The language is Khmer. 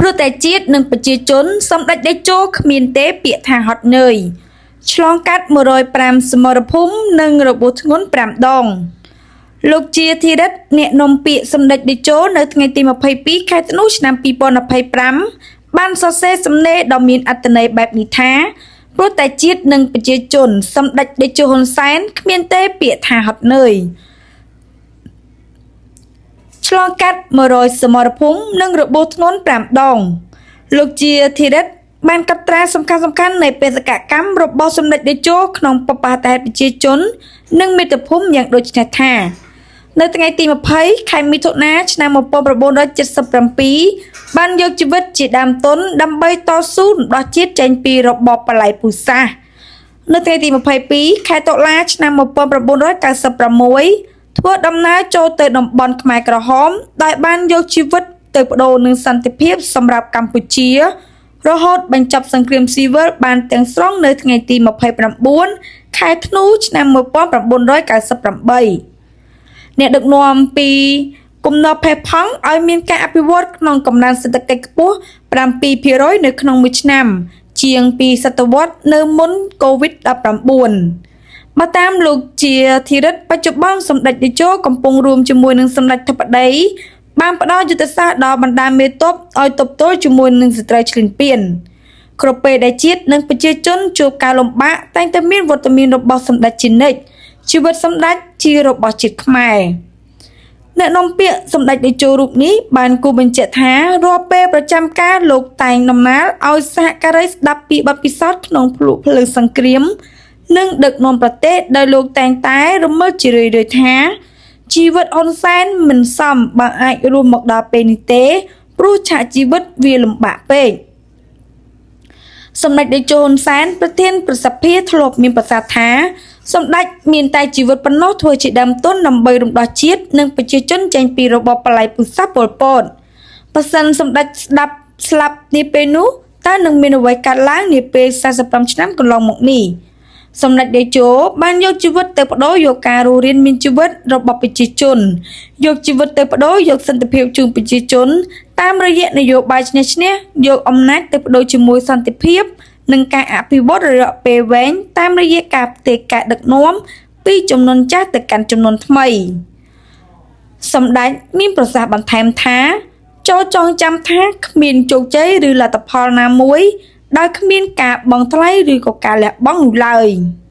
ព្រោះតែជាតិនិងប្រជាជនសម្ដេចតេជោគ្មានទេពាក្យថាហត់នឿយឆ្លងកាត់105សមរភូមិនិងរបួសធ្ងន់5ដងលោកជាធិរិទ្ធអ្នកនាំពាក្យសម្ដេចតេជោនៅថ្ងៃទី22ខែធ្នូឆ្នាំ2025បានសរសេរសំណេរដ៏មានអត្ថន័យបែបនេះថាព្រោះតែជាតិនិងប្រជាជនសម្ដេចតេជោហ៊ុនសែនគ្មានទេពាក្យថាហត់នឿយឆ្លងកាត់100សមរភូមិនិងរបួសធ្ងន់5ដងលោកជាធិរិទ្ធបានកត់ត្រាសំខាន់ៗនៃបេសកកម្មរបស់សម្ដេចតេជោក្នុងបបហេតុប្រជាជននិងមាតុភូមិយ៉ាងដូចនេះថានៅថ្ងៃទី20ខែមិថុនាឆ្នាំ1977បានយកជីវិតជាដើមទុនដើម្បីតស៊ូរំដោះជាតិចេញពីរបបបល្ល័ង្កពូជសាសន៍នៅថ្ងៃទី22ខែតុលាឆ្នាំ1996ធ្វើដំណើរចូលទៅតំបន់ខ្មែរក្រហមដោយបានយកជីវិតទៅបដូរនឹងសន្តិភាពសម្រាប់កម្ពុជារហូតបញ្ចប់សង្គ្រាមស៊ីវិលបានទាំងស្រុងនៅថ្ងៃទី29ខែធ្នូឆ្នាំ1998អ្នកដឹកនាំពីគំនរផេះផង់ឲ្យមានការអភិវឌ្ឍក្នុងកំណើនសេដ្ឋកិច្ចខ្ពស់ 7% នៅក្នុងមួយឆ្នាំជាង2សតវត្សនៅមុនកូវីដ 19 បើតាមលោកជាធិរិទ្ធបច្ចុប្បន្នសម្ដេចតេជោកំពុងរួមជាមួយនឹងសម្ដេចធិបតីបានផ្ដល់យុទ្ធសាស្ត្រដល់បណ្ដាមេទ័ពឲ្យទប់ទល់ជាមួយនឹងសត្រូវឈ្លានពានគ្រប់ពេលដែលជាតិនិងប្រជាជនជួបការលំបាកតែងតែមានវត្តមានរបស់សម្ដេចជានិច្ចជីវិតសម្ដេចជារបស់ជាតិខ្មែរអ្នកនាំពាក្យសម្ដេចតេជោរូបនេះបានគូបញ្ជាក់ថារាល់ពេលប្រចាំការលោកតែងដំណើរឲ្យសហការីស្ដាប់ពីបទពិសោធន៍ក្នុងភ្លុកភ្លើងសង្គ្រាមនិងដឹកនាំប្រទេសដោយលោកតែងតែរំលឹកជារឿយៗថាជីវិតហ៊ុនសែនមិនសមបើអាចរួមមកដល់ពេលនេះទេព្រោះឆាកជីវិតវាលំបាកពេកសម្ដេចតេជោហ៊ុនសែនប្រធានប្រសិទ្ធិធ្លាប់មានប្រសាសន៍ថាសម្ដេចមានតែជីវិតប៉ុណ្ណោះធ្វើជាដើមទុនដើម្បីរំដោះជាតិនិងប្រជាជនចេញពីរបបបល្ល័ង្កពូជសាសន៍ប៉ុលពតបើសិនសម្ដេចស្លាប់នាពេលនោះតើនឹងមានអ្វីកើតឡើងនាពេល45ឆ្នាំកន្លងមកនេះសម្ដេចតេជោបានយកជីវិតទៅបដូរយកការរស់រានមានជីវិតរបស់ប្រជាជនយកជីវិតទៅបដូរយកសន្តិភាពជូនប្រជាជនតាមរយៈនយោបាយឈ្នះឈ្នះយកអំណាចទៅបដូរជាមួយសន្តិភាពនិងការអភិវឌ្ឍរយៈពេលវែងតាមរយៈការផ្ទេរការដឹកនាំពីជំនាន់ចាស់ទៅកាន់ជំនាន់ថ្មីសម្ដេចមានប្រសាសន៍បន្ថែមថាចូលចងចាំថាគ្មានជោគជ័យឬលទ្ធផលណាមួយដោយគ្មានការបង់ថ្លៃឬក៏ការលះបង់នោះឡើយ។